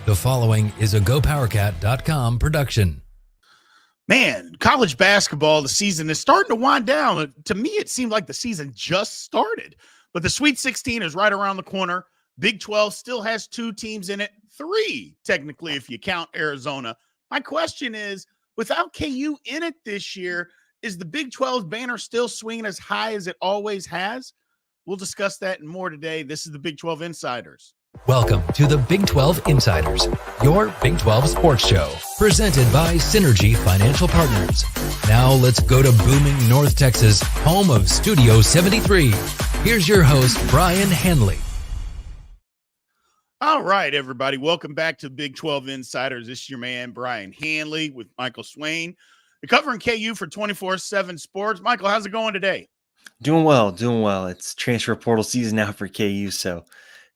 The following is a GoPowercat.com production. Man, college basketball, the season is starting to wind down. To me, it seemed like the season just started. But the Sweet 16 is right around the corner. Big 12 still has 2 teams in it. 3, technically, if you count Arizona. My question is, without KU in it this year, is the Big 12 banner still swinging as high as it always has? We'll discuss that and more today. This is the Big 12 Insiders. Welcome to the Big 12 Insiders, your Big 12 sports show, presented by Synergy Financial Partners. Now let's go to booming North Texas, home of Studio 73. Here's your host, Brien Hanley. All right, everybody. Welcome back to Big 12 Insiders. This is your man, Brien Hanley, with Michael Swain. You're covering KU for 24/7 Sports. Michael, how's it going today? Doing well. It's transfer portal season now for KU, so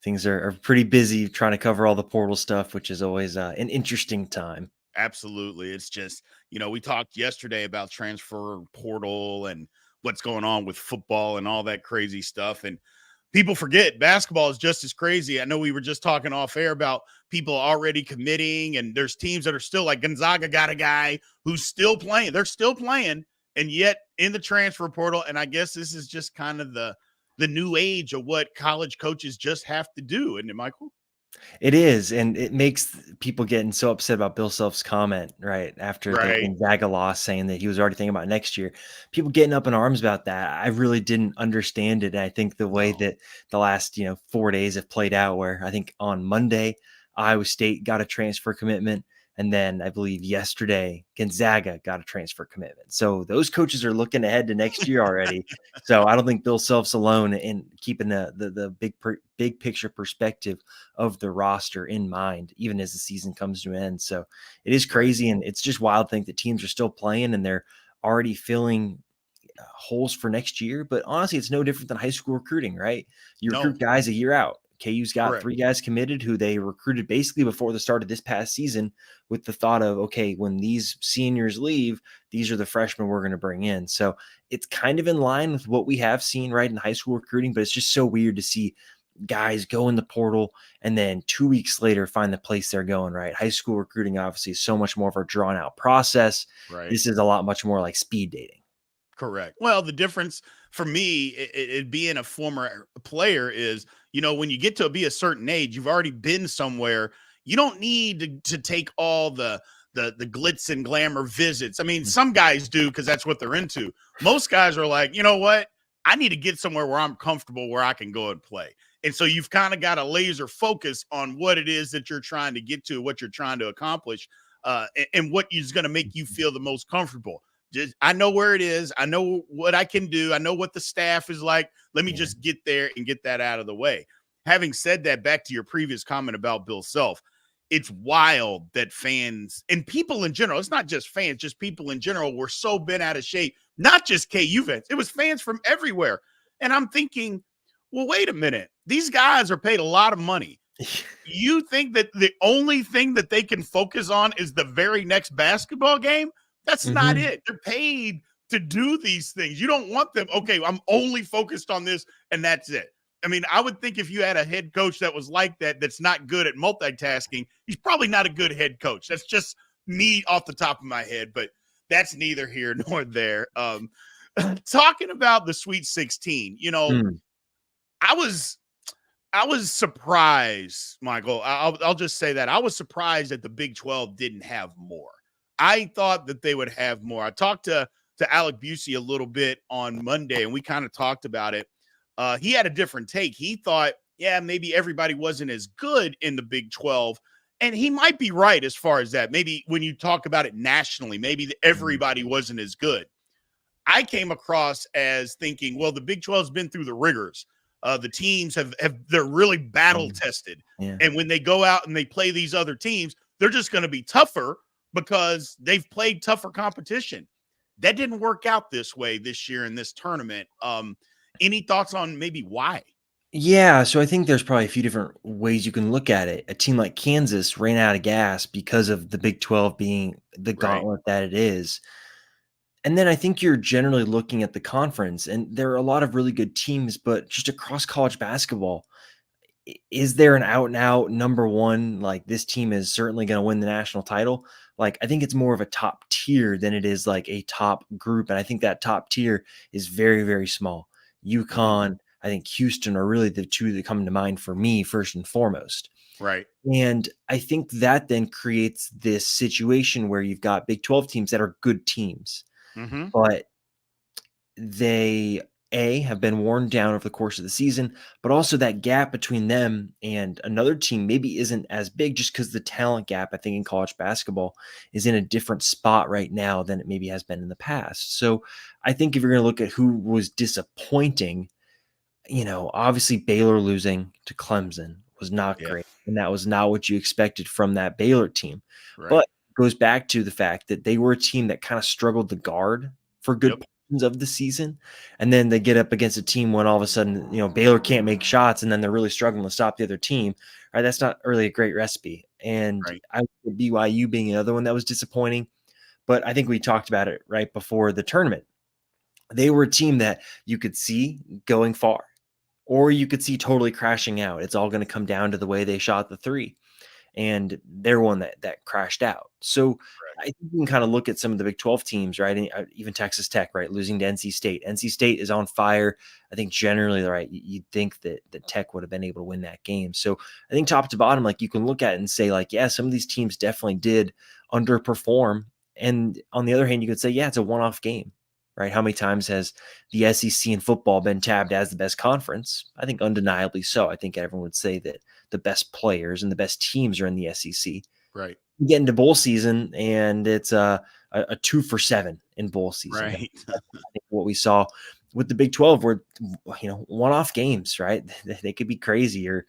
things are pretty busy trying to cover all the portal stuff, which is always an interesting time. Absolutely. It's just, we talked yesterday about transfer portal and what's going on with football and all that crazy stuff. And people forget basketball is just as crazy. I know we were just talking off air about people already committing, and there's teams that are still like Gonzaga got a guy who's still playing. They're still playing, and yet in the transfer portal. And I guess this is just kind of the new age of what college coaches just have to do. Isn't it, Michael? It is, and it makes people getting so upset about Bill Self's comment right after the Gonzaga loss, saying that he was already thinking about next year. People getting up in arms about that. I really didn't understand it. And I think the way that the last 4 days have played out, where I think on Monday Iowa State got a transfer commitment, and then I believe yesterday Gonzaga got a transfer commitment. So those coaches are looking ahead to next year already. So I don't think Bill Self's alone in keeping the big picture perspective of the roster in mind, even as the season comes to an end. So it is crazy, and it's just wild to think that teams are still playing and they're already filling holes for next year. But honestly, it's no different than high school recruiting, right? You recruit guys a year out. KU's got 3 guys committed who they recruited basically before the start of this past season, with the thought of, okay, when these seniors leave, these are the freshmen we're going to bring in. So it's kind of in line with what we have seen right in high school recruiting, but it's just so weird to see guys go in the portal and then 2 weeks later find the place they're going, right? High school recruiting obviously is so much more of a drawn out process. Right. This is a lot much more like speed dating. Correct. Well, the difference for me, it being a former player is, when you get to be a certain age, you've already been somewhere. You don't need to take all the glitz and glamour visits. I mean, some guys do because that's what they're into. Most guys are like, you know what? I need to get somewhere where I'm comfortable, where I can go and play. And so you've kind of got a laser focus on what it is that you're trying to get to, what you're trying to accomplish, and what is going to make you feel the most comfortable. I know where it is. I know what I can do. I know what the staff is like. Let me just get there and get that out of the way. Having said that, back to your previous comment about Bill Self, it's wild that fans and people in general, it's not just fans, just people in general were so bent out of shape, not just KU fans. It was fans from everywhere. And I'm thinking, well, wait a minute. These guys are paid a lot of money. You think that the only thing that they can focus on is the very next basketball game? That's not it. They're paid to do these things. You don't want them, okay, I'm only focused on this and that's it. I mean, I would think if you had a head coach that was like that, that's not good at multitasking, he's probably not a good head coach. That's just me off the top of my head, but that's neither here nor there. Talking about the Sweet 16, I was surprised, Michael. I'll just say that. I was surprised that the Big 12 didn't have more. I thought that they would have more. I talked to Alec Busey a little bit on Monday, and we kind of talked about it. He had a different take. He thought, maybe everybody wasn't as good in the Big 12. And he might be right as far as that. Maybe when you talk about it nationally, maybe everybody wasn't as good. I came across as thinking, well, the Big 12 has been through the rigors. The teams they're really battle tested. Yeah. And when they go out and they play these other teams, they're just going to be tougher because they've played tougher competition. That didn't work out this way this year in this tournament. Any thoughts on maybe why? Yeah, so I think there's probably a few different ways you can look at it. A team like Kansas ran out of gas because of the Big 12 being the gauntlet that it is. And then I think you're generally looking at the conference, and there are a lot of really good teams, but just across college basketball, is there an out and out number one? Like, this team is certainly going to win the national title. Like, I think it's more of a top tier than it is like a top group. And I think that top tier is very, very small. UConn, I think Houston are really the two that come to mind for me first and foremost. Right. And I think that then creates this situation where you've got Big 12 teams that are good teams, but they have been worn down over the course of the season, but also that gap between them and another team maybe isn't as big, just because the talent gap, I think, in college basketball is in a different spot right now than it maybe has been in the past. So I think if you're going to look at who was disappointing, obviously Baylor losing to Clemson was not great. And that was not what you expected from that Baylor team. Right. But it goes back to the fact that they were a team that kind of struggled to guard for good portions of the season. And then they get up against a team when all of a sudden, Baylor can't make shots, and then they're really struggling to stop the other team. Right? That's not really a great recipe. And I would BYU being another one that was disappointing. But I think we talked about it right before the tournament. They were a team that you could see going far, or you could see totally crashing out. It's all going to come down to the way they shot the three. And they're one that crashed out. So I think you can kind of look at some of the Big 12 teams, right? And even Texas Tech, right? Losing to NC State. NC State is on fire. I think generally, right, you'd think that Tech would have been able to win that game. So I think top to bottom, like, you can look at it and say, like, yeah, some of these teams definitely did underperform. And on the other hand, you could say, yeah, it's a one-off game. Right? How many times has the SEC in football been tabbed as the best conference? I think undeniably so. I think everyone would say that the best players and the best teams are in the SEC. Right. You get into bowl season, and it's a 2 for 7 in bowl season. Right. I think what we saw with the Big 12 were, one-off games, right? They could be crazy, or,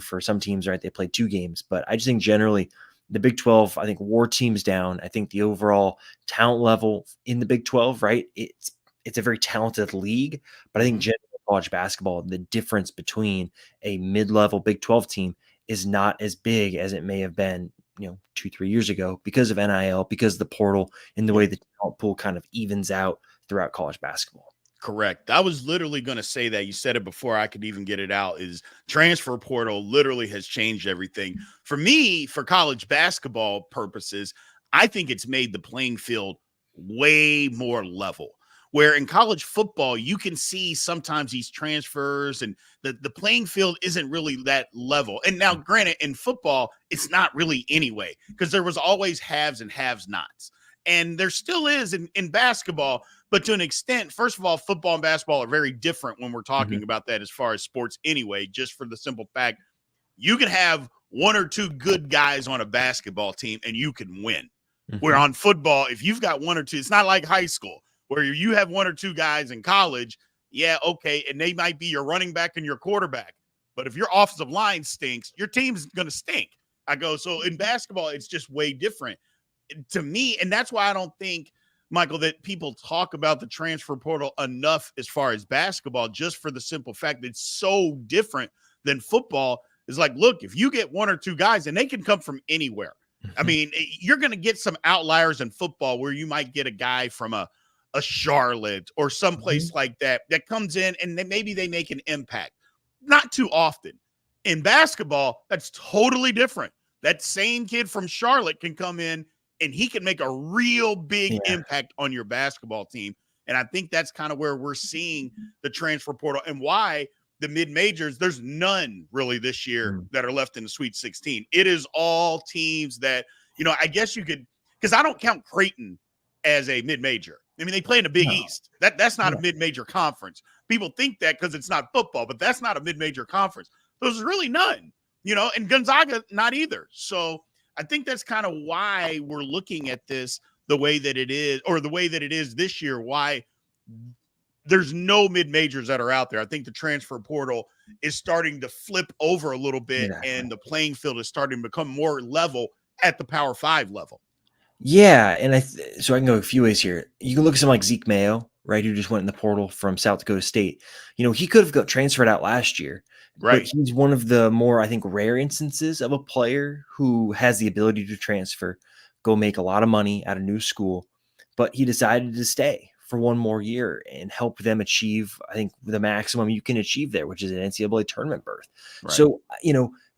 for some teams, right, they played 2 games. But I just think generally the Big 12, I think, wore teams down. I think the overall talent level in the Big 12, right, it's a very talented league. But I think generally college basketball, the difference between a mid-level Big 12 team is not as big as it may have been, 2-3 years ago, because of NIL, because of the portal, and the way the talent pool kind of evens out throughout college basketball. Correct. I was literally going to say that. You said it before I could even get it out. Is transfer portal literally has changed everything. For me, for college basketball purposes, I think it's made the playing field way more level. Where in college football, you can see sometimes these transfers, and the playing field isn't really that level. And now, granted, in football, it's not really anyway, because there was always haves and haves nots. And there still is in basketball, but to an extent. First of all, football and basketball are very different when we're talking about that as far as sports anyway, just for the simple fact you can have 1 or 2 good guys on a basketball team and you can win. Where on football, if you've got 1 or 2, it's not like high school where you have 1 or 2 guys in college. Yeah, okay, and they might be your running back and your quarterback. But if your offensive line stinks, your team's going to stink. So in basketball, it's just way different to me. And that's why I don't think, Michael, that people talk about the transfer portal enough as far as basketball, just for the simple fact that it's so different than football. Is like, look, if you get 1 or 2 guys, and they can come from anywhere. I mean, you're going to get some outliers in football where you might get a guy from a Charlotte or someplace like that comes in and maybe they make an impact. Not too often. In basketball, that's totally different. That same kid from Charlotte can come in and he can make a real big impact on your basketball team. And I think that's kind of where we're seeing the transfer portal, and why the mid-majors, there's none really this year that are left in the Sweet 16. It is all teams that, I guess you could, because I don't count Creighton as a mid-major. I mean, they play in the Big East. That's not a mid-major conference. People think that because it's not football, but that's not a mid-major conference. There's really none, and Gonzaga, not either. So I think that's kind of why we're looking at this the way that it is, or the way that it is this year, why there's no mid-majors that are out there. I think the transfer portal is starting to flip over a little bit, and the playing field is starting to become more level at the Power 5 level. Yeah, and so I can go a few ways here. You can look at someone like Zeke Mayo, right, who just went in the portal from South Dakota State. He could have got transferred out last year, right? But he's one of the more, I think, rare instances of a player who has the ability to transfer, go make a lot of money at a new school, but he decided to stay for one more year and help them achieve, I think, the maximum you can achieve there, which is an NCAA tournament berth. Right. So,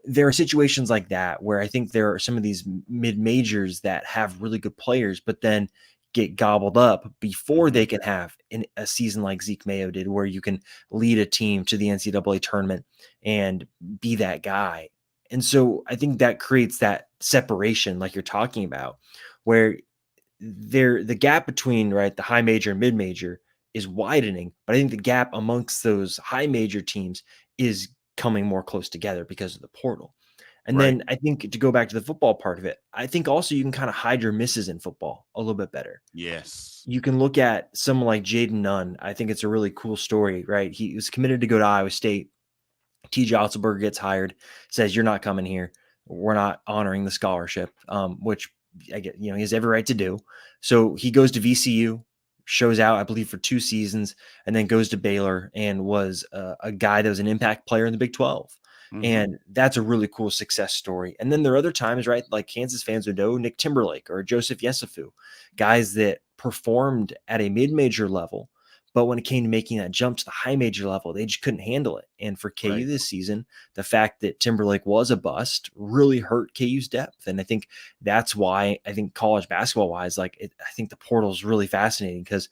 there are situations like that where I think there are some of these mid majors that have really good players, but then get gobbled up before they can have a season like Zeke Mayo did, where you can lead a team to the NCAA tournament and be that guy. And so I think that creates that separation, like you're talking about, where the gap between, right, the high major and mid major is widening, but I think the gap amongst those high major teams is coming more close together because of the portal. And Right. then I think, to go back to the football part of it, I think also you can kind of hide your misses in football a little bit better. Yes. You can look at someone like Jaden Nunn. I think it's a really cool story, right? He was committed to go to Iowa State. T.J. Otzelberger gets hired, says, "You're not coming here. We're not honoring the scholarship," which I get, he has every right to do. So he goes to VCU, shows out, I believe, for 2 seasons, and then goes to Baylor and was a guy that was an impact player in the Big 12. And that's a really cool success story. And then there are other times, right, like Kansas fans would know Nick Timberlake or Joseph Yesufu, guys that performed at a mid-major level, but when it came to making that jump to the high major level, they just couldn't handle it. And for KU this season, the fact that Timberlake was a bust really hurt KU's depth. And I think that's why, I think college basketball wise, I think the portal is really fascinating, because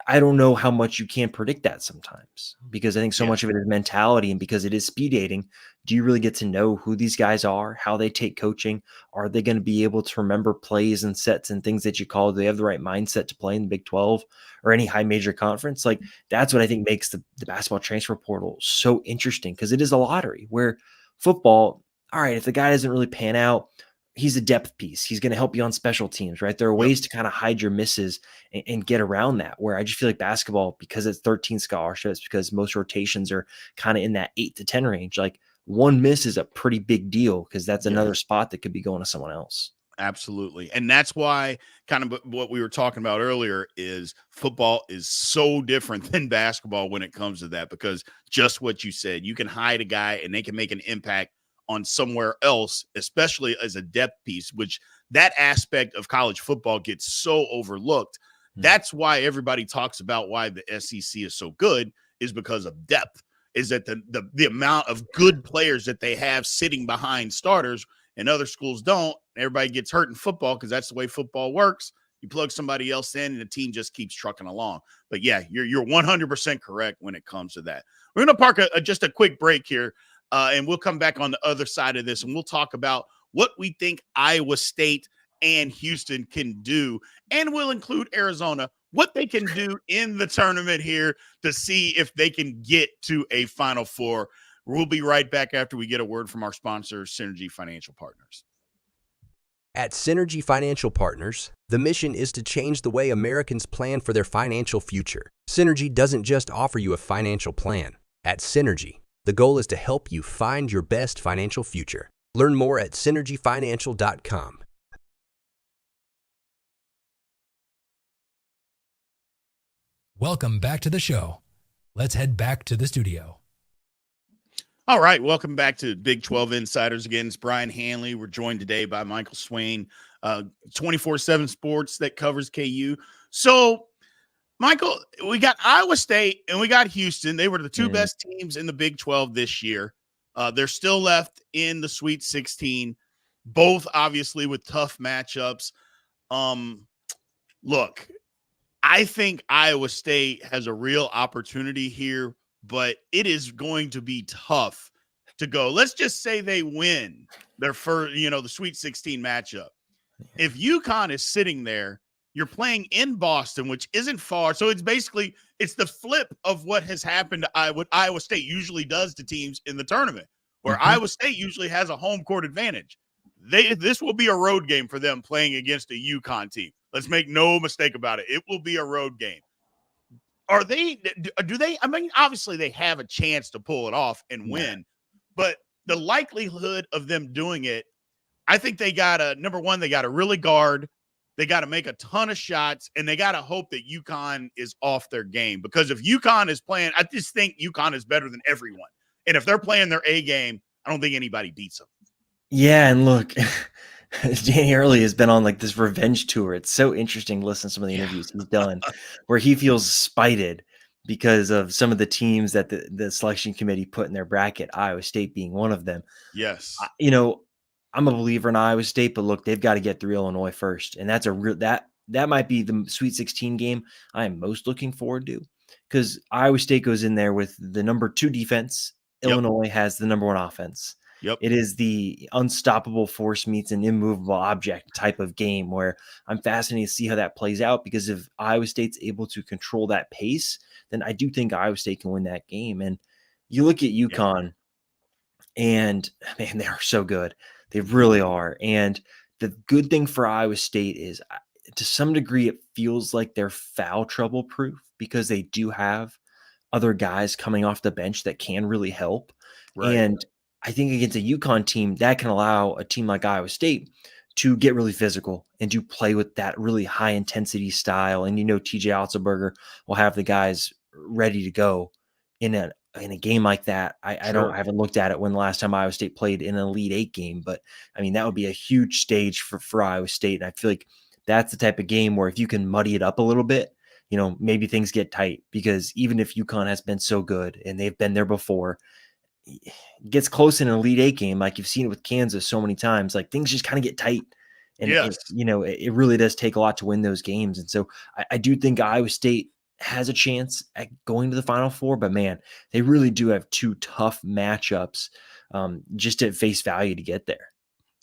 I don't know how much you can predict that sometimes, because I think so much of it is mentality, and because it is speed dating, do you really get to know who these guys are, how they take coaching? Are they going to be able to remember plays and sets and things that you call? Do they have the right mindset to play in the Big 12 or any high major conference? Like, that's what I think makes the basketball transfer portal so interesting, because it is a lottery, where football, all right, if the guy doesn't really pan out, he's a depth piece. He's going to help you on special teams, right? There are ways to kind of hide your misses and get around that, where I just feel like basketball, because it's 13 scholarships, because most rotations are kind of in that 8 to 10 range, like one miss is a pretty big deal, because that's another spot that could be going to someone else. Absolutely. And that's why, kind of what we were talking about earlier, is football is so different than basketball when it comes to that, because just what you said, you can hide a guy and they can make an impact on somewhere else, especially as a depth piece, which that aspect of college football gets so overlooked. That's why everybody talks about why the SEC is so good, is because of depth, is that the amount of good players that they have sitting behind starters, and other schools don't. Everybody gets hurt in football because that's the way football works. You plug somebody else in and the team just keeps trucking along. But yeah, you're 100% correct when it comes to that. We're going to park just a quick break here, and we'll come back on the other side of this, and we'll talk about what we think Iowa State and Houston can do, and we'll include Arizona, what they can do in the tournament here to see if they can get to a Final Four. We'll be right back after we get a word from our sponsor, Synergy Financial Partners. At Synergy Financial Partners, the mission is to change the way Americans plan for their financial future. Synergy doesn't just offer you a financial plan. At Synergy, the goal is to help you find your best financial future. Learn more at synergyfinancial.com. Welcome back to the show. Let's head back to the studio. All right, welcome back to Big 12 Insiders again. It's Brien Hanley. We're joined today by Michael Swain, 24/7 Sports that covers KU. So, Michael, we got Iowa State and we got Houston. They were the two best teams in the Big 12 this year. They're still left in the Sweet 16, both obviously with tough matchups. Look, I think Iowa State has a real opportunity here, but it is going to be tough to go. Let's just say they win their first, the Sweet 16 matchup. If UConn is sitting there, you're playing in Boston, which isn't far. So it's the flip of what has happened to what Iowa State usually does to teams in the tournament, where Iowa State usually has a home court advantage. This will be a road game for them playing against a UConn team. Let's make no mistake about it. It will be a road game. Obviously they have a chance to pull it off and win, but the likelihood of them doing it, I think they number one, they got to really guard. They got to make a ton of shots, and they got to hope that UConn is off their game, because if UConn is playing, I just think UConn is better than everyone. And if they're playing their A game, I don't think anybody beats them. Yeah, and look, Danny Early has been on like this revenge tour. It's so interesting to listen to some of the Yeah. interviews he's done where he feels spited because of some of the teams that the selection committee put in their bracket, Iowa State being one of them. Yes. You know, I'm a believer in Iowa State, but look, they've got to get through Illinois first. And that's a real that might be the Sweet 16 game I am most looking forward to, because Iowa State goes in there with the number 2 defense. Yep. Illinois has the number 1 offense. Yep. It is the unstoppable force meets an immovable object type of game where I'm fascinated to see how that plays out, because if Iowa State's able to control that pace, then I do think Iowa State can win that game. And you look at Yeah. UConn, and man, they are so good. They really are. And the good thing for Iowa State is, to some degree, it feels like they're foul trouble proof, because they do have other guys coming off the bench that can really help. Right. And I think against a UConn team, that can allow a team like Iowa State to get really physical and to play with that really high intensity style. And TJ Otzelberger will have the guys ready to go in a game like that. I haven't looked at it when the last time Iowa State played in an Elite 8 game, but I mean, that would be a huge stage for Iowa State. And I feel like that's the type of game where if you can muddy it up a little bit, maybe things get tight, because even if UConn has been so good and they've been there before, it gets close in an Elite 8 game, like you've seen it with Kansas so many times, like things just kind of get tight. And, Yes. it really does take a lot to win those games. And so I do think Iowa State has a chance at going to the Final Four, but man, they really do have 2 tough matchups just at face value to get there.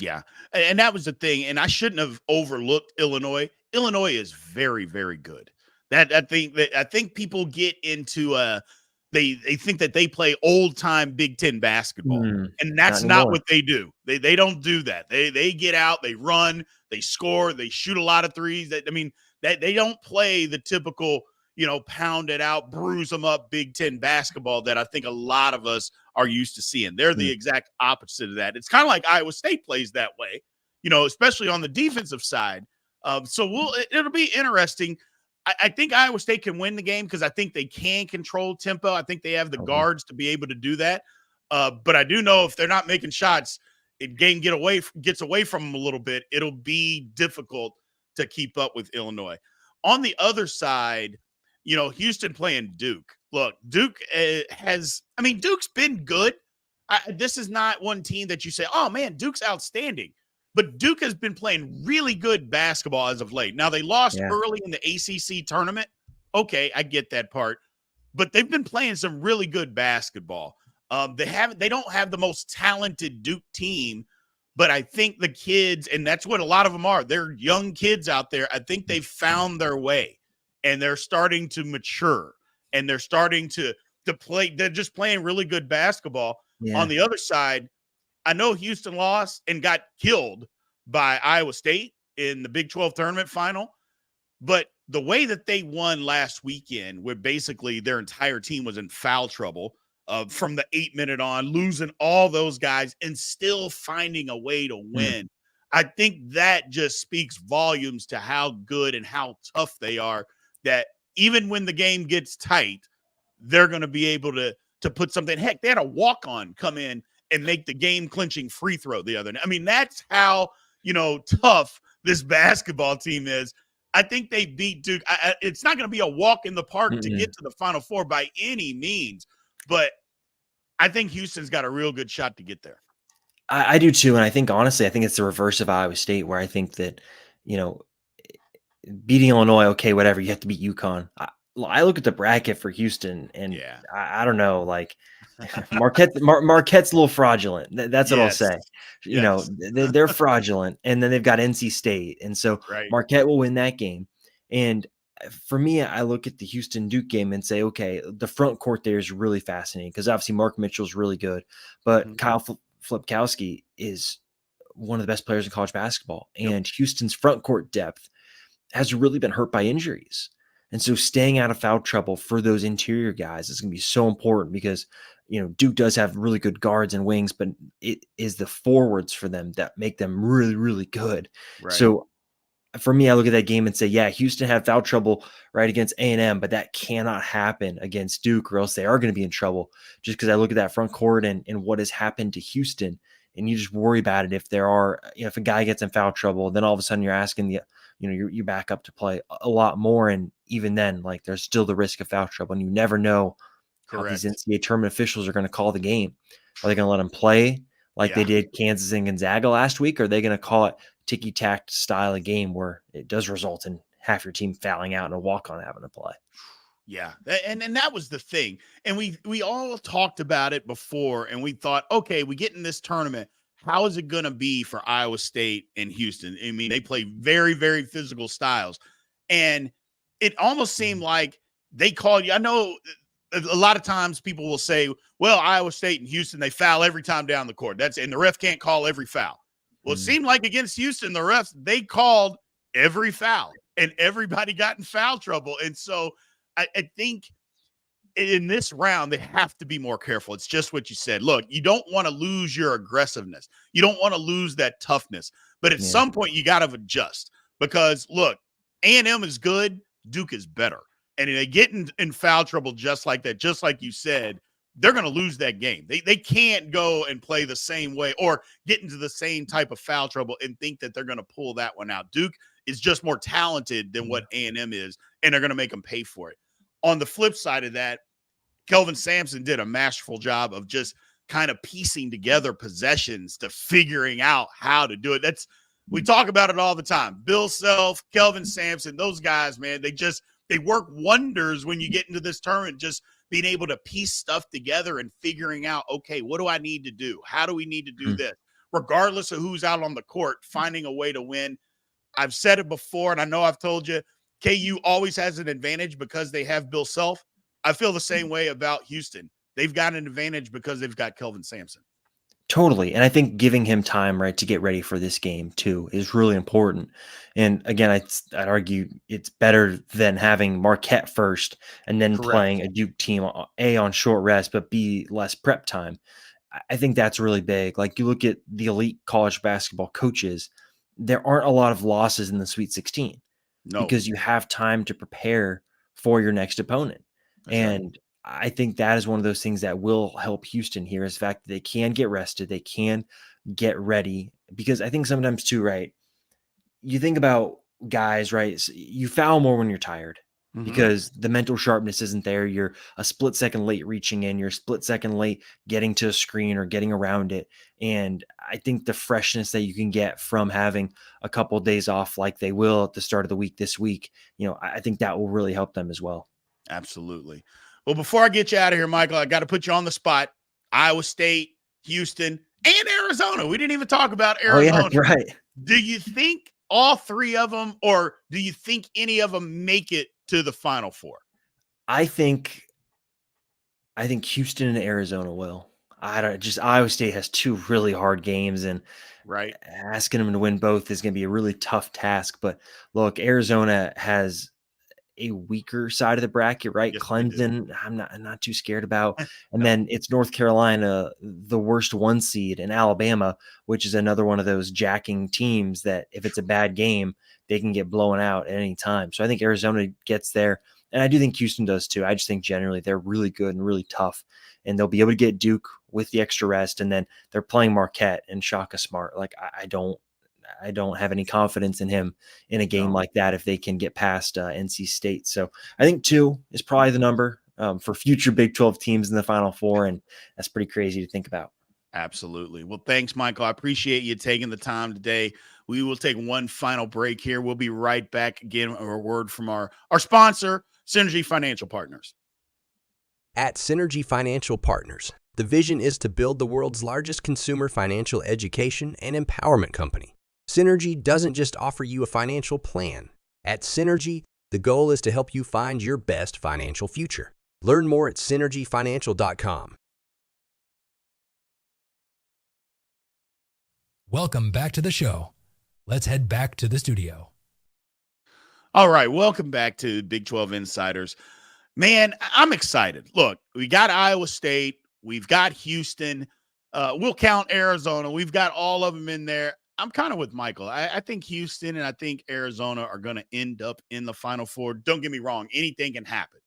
Yeah. And that was the thing. And I shouldn't have overlooked Illinois. Illinois is very, very good. I think people get into they think that they play old time Big Ten basketball. And that's not what they do. They don't do that. They get out, they run, they score, they shoot a lot of threes. They don't play the typical, pound it out, bruise them up Big Ten basketball that I think a lot of us are used to seeing. They're the exact opposite of that. It's kind of like Iowa State plays that way, especially on the defensive side. So it'll be interesting. I think Iowa State can win the game because I think they can control tempo. I think they have the guards to be able to do that. But I do know if they're not making shots, game gets away from them a little bit, it'll be difficult to keep up with Illinois. On the other side, Houston playing Duke. Look, Duke Duke's been good. This is not one team that you say, oh man, Duke's outstanding. But Duke has been playing really good basketball as of late. Now, they lost early in the ACC tournament. Okay, I get that part. But they've been playing some really good basketball. They don't have the most talented Duke team, but I think the kids, and that's what a lot of them are, they're young kids out there. I think they've found their way, and they're starting to mature, and they're starting to play. They're just playing really good basketball. Yeah. On the other side, I know Houston lost and got killed by Iowa State in the Big 12 tournament final, but the way that they won last weekend, where basically their entire team was in foul trouble from the 8-minute on, losing all those guys and still finding a way to win. I think that just speaks volumes to how good and how tough they are, that even when the game gets tight, they're going to be able to put something. Heck, they had a walk-on come in and make the game-clinching free throw the other night. I mean, that's how, tough this basketball team is. I think they beat Duke. It's not going to be a walk in the park to get to the Final Four by any means, but I think Houston's got a real good shot to get there. I do too, and I think, honestly, it's the reverse of Iowa State, where I think that, beating Illinois, okay, whatever, you have to beat UConn. I look at the bracket for Houston, and I don't know, like, Marquette's a little fraudulent. That's what I'll say. They're fraudulent, and then they've got NC State, and so Marquette will win that game. And for me, I look at the Houston Duke game and say, okay, the front court there is really fascinating, because obviously Mark Mitchell's really good, but Kyle Flipkowski is one of the best players in college basketball, and Houston's front court depth has really been hurt by injuries. And so staying out of foul trouble for those interior guys is going to be so important, because, Duke does have really good guards and wings, but it is the forwards for them that make them really, really good. Right. So for me, I look at that game and say, yeah, Houston had foul trouble right against A&M, but that cannot happen against Duke, or else they are going to be in trouble, just because I look at that front court and what has happened to Houston and you just worry about it. If there are, if a guy gets in foul trouble, then all of a sudden you're asking your backup to play a lot more. And even then, like, there's still the risk of foul trouble, and you never know how these Correct. NCAA tournament officials are going to call the game. Are they going to let them play like they did Kansas and Gonzaga last week? Or are they going to call it ticky-tack style of game where it does result in half your team fouling out and a walk-on having to play? Yeah. And that was the thing. And we all talked about it before, and we thought, okay, we get in this tournament. How is it going to be for Iowa State and Houston? I mean, they play very, very physical styles. And it almost seemed like they called you. I know a lot of times people will say, well, Iowa State and Houston, they foul every time down the court. And the ref can't call every foul. Well, it seemed like against Houston, the refs, they called every foul, and everybody got in foul trouble. And so I think in this round, they have to be more careful. It's just what you said. Look, you don't want to lose your aggressiveness. You don't want to lose that toughness. But at some point, you got to adjust, because, look, A&M is good. Duke is better. And if they get in foul trouble just like that, just like you said, they're going to lose that game. They can't go and play the same way or get into the same type of foul trouble and think that they're going to pull that one out. Duke is just more talented than what A&M is, and they're going to make them pay for it. On the flip side of that, Kelvin Sampson did a masterful job of just kind of piecing together possessions to figuring out how to do it. We talk about it all the time. Bill Self, Kelvin Sampson, those guys, man, they work wonders when you get into this tournament, just being able to piece stuff together and figuring out, okay, what do I need to do? How do we need to do this? Regardless of who's out on the court, finding a way to win. I've said it before, and I know I've told you, KU always has an advantage because they have Bill Self. I feel the same way about Houston. They've got an advantage because they've got Kelvin Sampson. Totally. And I think giving him time, right, to get ready for this game too is really important. And again, I'd argue it's better than having Marquette first and then playing a Duke team, A, on short rest, but B, less prep time. I think that's really big. Like, you look at the elite college basketball coaches, there aren't a lot of losses in the Sweet 16 because you have time to prepare for your next opponent. And I think that is one of those things that will help Houston here, is the fact that they can get rested, they can get ready. Because I think sometimes too, right, you think about guys, right, so you foul more when you're tired because the mental sharpness isn't there. You're a split second late reaching in, you're a split second late getting to a screen or getting around it. And I think the freshness that you can get from having a couple of days off like they will at the start of the week this week, I think that will really help them as well. Absolutely. Well, before I get you out of here, Michael, I got to put you on the spot. Iowa State, Houston, and Arizona. We didn't even talk about Arizona. Oh, yeah, right. Do you think all three of them, or do you think any of them make it to the Final Four? I think Houston and Arizona will. Iowa State has two really hard games, and asking them to win both is going to be a really tough task. But look, Arizona has a weaker side of the bracket, right? Yes, Clemson, I'm not too scared about. And then it's North Carolina, the worst one seed, and Alabama, which is another one of those jacking teams that if it's a bad game, they can get blown out at any time. So I think Arizona gets there. And I do think Houston does too. I just think generally they're really good and really tough. And they'll be able to get Duke with the extra rest. And then they're playing Marquette and Shaka Smart. Like, I don't have any confidence in him in a game like that if they can get past NC State. So I think 2 is probably the number for future Big 12 teams in the Final Four, and that's pretty crazy to think about. Absolutely. Well, thanks, Michael. I appreciate you taking the time today. We will take one final break here. We'll be right back again. A word from our sponsor, Synergy Financial Partners. At Synergy Financial Partners, the vision is to build the world's largest consumer financial education and empowerment company. Synergy doesn't just offer you a financial plan. At Synergy, the goal is to help you find your best financial future. Learn more at synergyfinancial.com. Welcome back to the show. Let's head back to the studio. All right, welcome back to Big 12 Insiders. Man, I'm excited. Look, we got Iowa State. We've got Houston. We'll count Arizona. We've got all of them in there. I'm kind of with Michael. I think Houston and I think Arizona are going to end up in the Final Four. Don't get me wrong. Anything can happen.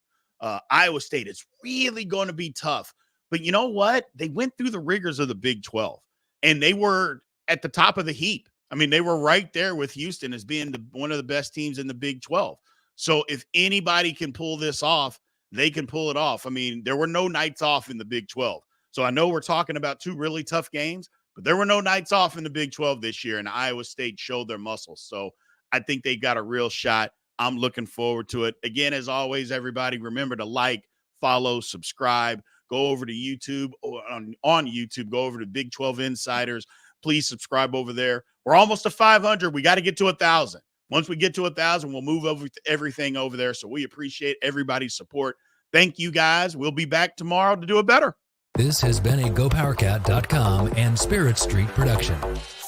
Iowa State is really going to be tough. But you know what? They went through the rigors of the Big 12. and they were at the top of the heap. I mean, they were right there with Houston as being one of the best teams in the Big 12. So if anybody can pull this off, they can pull it off. I mean, there were no nights off in the Big 12. So I know we're talking about two really tough games, but there were no nights off in the Big 12 this year, and Iowa State showed their muscles. So I think they got a real shot. I'm looking forward to it. Again, as always, everybody, remember to like, follow, subscribe. Go over to YouTube, on YouTube. Go over to Big 12 Insiders. Please subscribe over there. We're almost to 500. We got to get to 1,000. Once we get to 1,000, we'll move over everything over there. So we appreciate everybody's support. Thank you, guys. We'll be back tomorrow to do it better. This has been a GoPowercat.com and Spirit Street production.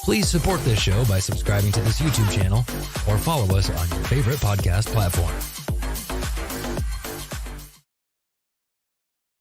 Please support this show by subscribing to this YouTube channel or follow us on your favorite podcast platform.